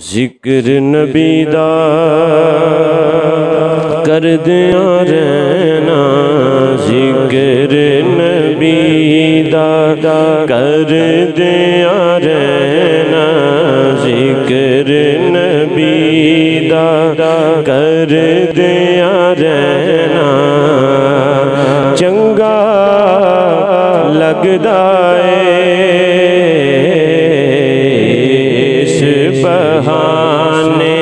जिक्र नबी दा कर दिया रहना, जिक्र नबी दा कर दिया रहना, जिक्र नबी दा कर दिया रहना। चंगा लगदा बहाने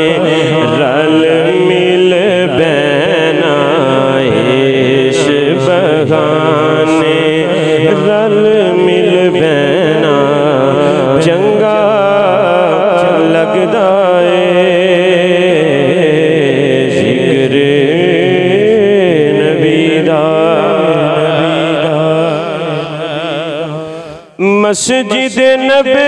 रल मिल बहना, इस बहाने रल मिल बहना। चंगा लगदा जिक्र नबी दा। मस्जिद नबवी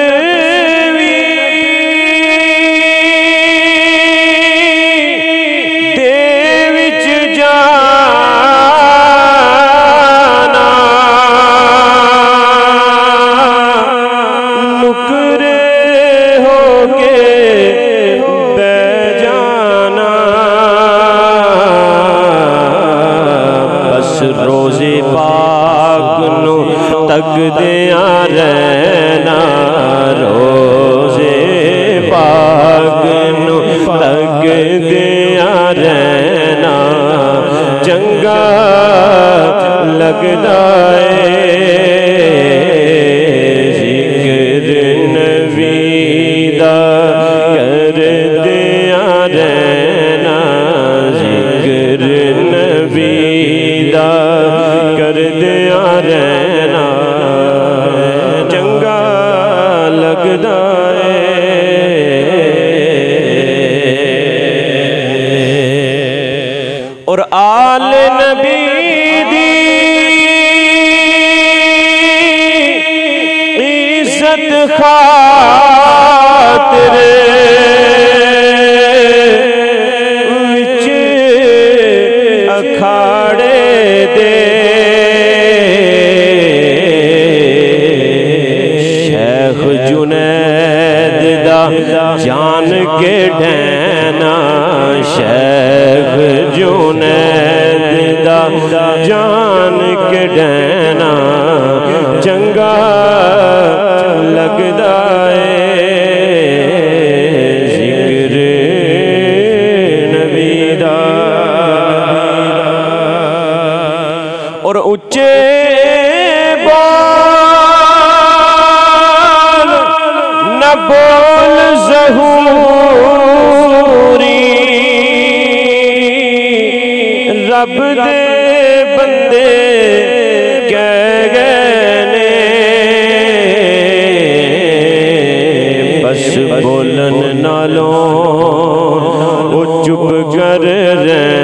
रोज़े पाक नू तकदिया रहना, रोज़े पाक नू तकदिया रहना। चंगा लगदा जिक्र नबी दा कर दिया रहना, जिक्र नबी कर दिया रहना। चंगा लगदा और आल नबी दी इज्जत खातिर विच अखाड़े दे शेख जुनैद दा जान के ढैना, शेख जुनैद दा जान के ढैना। चंगा लगदा जिक्र नबी दा। और उच्चे बोल न बोल ज़हूरी, रब दे बंदे कह गए ने, बस बोलन नालों वो चुप कर रहे